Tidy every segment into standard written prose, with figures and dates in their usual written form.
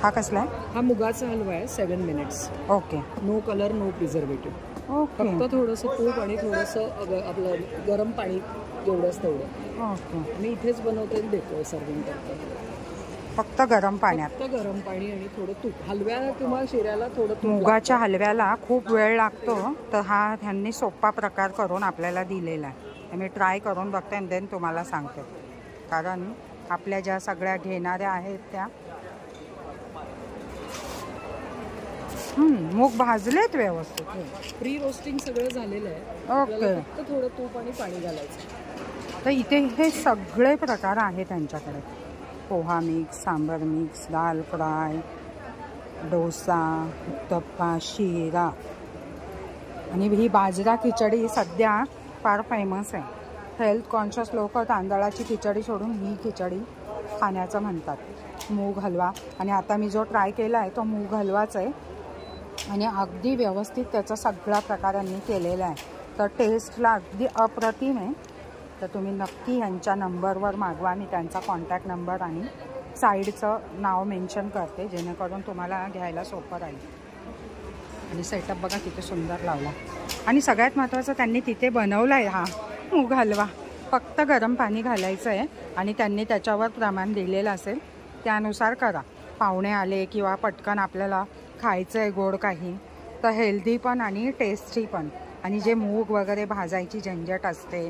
हा कसला आहे? हा मुगाचा हलवा आहे 7 minutes. Okay. No colour no preservative. Okay. फक्त थोडंसं तूप आणि थोडंसं आपलं गरम पाणी एवढंच तेवढं. ओके. मी इथेच बनवते देतो सर्विंग करतो. फक्त गरम पाण्यात. फक्त गरम पाणी आणि थोडं तूप. हलव्याला किंवा शिऱ्याला थोडं तूप. मुगाच्या हलव्याला खूप वेळ लागतो, तर हा ह्यांनी सोपा प्रकार करून आपल्याला दिलेला आहे. मी ट्राय करून बघते आणि देन तुम्हाला सांगते. कारण आपल्या ज्या सगळ्या घेणाऱ्या आहेत त्या मूग भाजलेत व्यवस्थित. प्री रोस्टिंग सगळं झालेलं आहे. ओके. फक्त थोडं तूप आणि पाणी घालायचं. तर इथे हे सगळे प्रकार आहेत त्यांच्याकडे. पोहा मिक्स, सांबर मिक्स, दाल फ्राय, डोसा, उत्तप्पा, शिरा आणि ही बाजरा खिचडी सध्या फार फेमस आहे. हेल्थ कॉन्शियस लोक तांदळाची खिचडी सोडून ही खिचडी खाण्याचं म्हणतात. मूग हलवा, आणि आता मी जो ट्राय केला आहे तो मूग हलवाच आहे आणि अगदी व्यवस्थित त्याचा सगळा प्रकारांनी केलेला आहे. तर टेस्टला अगदी अप्रतिम आहे. तर तुम्ही नक्की यांच्या नंबरवर मागवा. मी त्यांचा कॉन्टॅक्ट नंबर आणि साईडचं नाव मेन्शन करते जेणेकरून तुम्हाला घ्यायला सोपं राहील. आणि सेटअप बघा किती सुंदर लावला. आणि सगळ्यात महत्त्वाचं त्यांनी तिथे बनवला आहे हा मूग हलवा. फक्त गरम पाणी घालायचं आहे आणि त्यांनी त्याच्यावर प्रमाण दिलेलं असेल त्यानुसार करा. पाहुणे आले किंवा पटकन आपल्याला खायचं आहे गोड काही, तर हेल्दी पण आणि टेस्टी पण. आणि जे मूग वगैरे भाजायची झंझट असते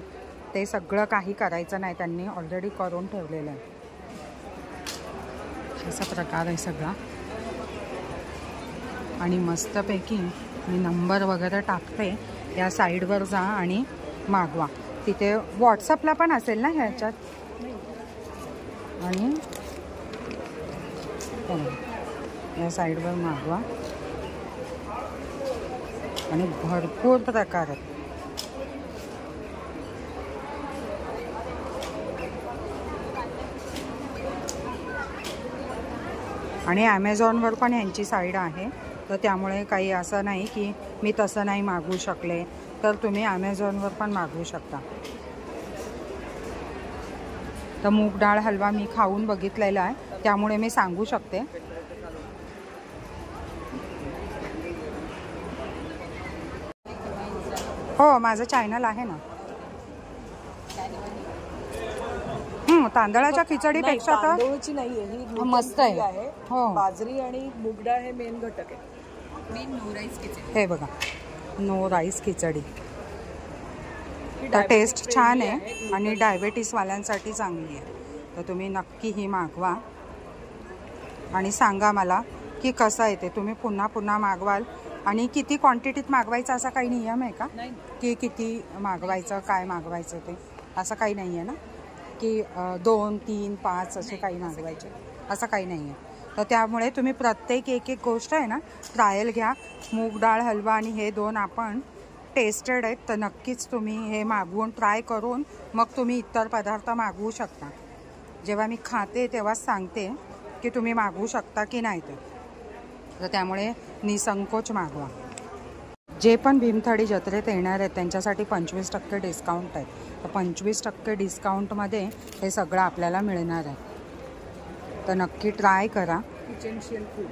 ते सगळं काही करायचं नाही, त्यांनी ऑलरेडी करून ठेवलेलं आहे. असा प्रकार आहे सगळा. आणि मस्तपैकी मी नंबर वगैरे टाकते, या साईडवर जा आणि मागवा. तिथे व्हॉट्सअपला पण असेल ना ह्याच्यात. आणि या साईडवर मागवा. आणि भरपूर प्रकार आहेत. आणि ॲमेझॉनवर पण यांची साईड आहे, तर त्यामुळे काही असं नाही की मी तसं नाही मागवू शकले, तर तुम्ही ॲमेझॉनवर पण मागवू शकता. तर मूग डाळ हलवा मी खाऊन बघितलेला आहे त्यामुळे मी सांगू शकते. हो, माझं चॅनल आहे ना. तांदळाच्या खिचडीपेक्षा तर तांदूळची नाहीये ही, मस्त आहे. हो, बाजरी आणि मूग डाळ हे मेन घटक आहे. मेन नो राईस खिचडी. हे बघा, नो राईस खिचडी. तर टेस्ट छान आहे आणि डायबेटीसवाल्यांसाठी चांगली आहे. तर तुम्ही नक्की ही मागवा आणि सांगा मला की कसं आहे ते. तुम्ही पुन्हा पुन्हा मागवाल. आणि किती क्वांटिटीत मागवायचं असा काही नियम आहे का, की किती मागवायचं, काय मागवायचं ते असं काही नाही आहे ना, की 2, 3, 5 असे काही मागवायचे, असं काही नाही आहे. तर त्यामुळे तुम्ही प्रत्येक एक गोष्ट आहे ना ट्रायल घ्या. मूग डाळ हलवा आणि हे 2 आपण टेस्टेड आहेत, तर नक्कीच तुम्ही हे मागवून ट्राय करून मग तुम्ही इतर पदार्थ मागवू शकता. जेव्हा मी खाते तेव्हाच सांगते की तुम्ही मागवू शकता की नाही ते. तर त्यामुळे निसंकोच मागवा. जे पण भीमथडी जत्रेत येणार आहेत त्यांच्यासाठी 25% डिस्काउंट आहे. तर 25% डिस्काउंटमध्ये हे सगळं आपल्याला मिळणार आहे. तर नक्की ट्राय करा. किचनशियल फूड.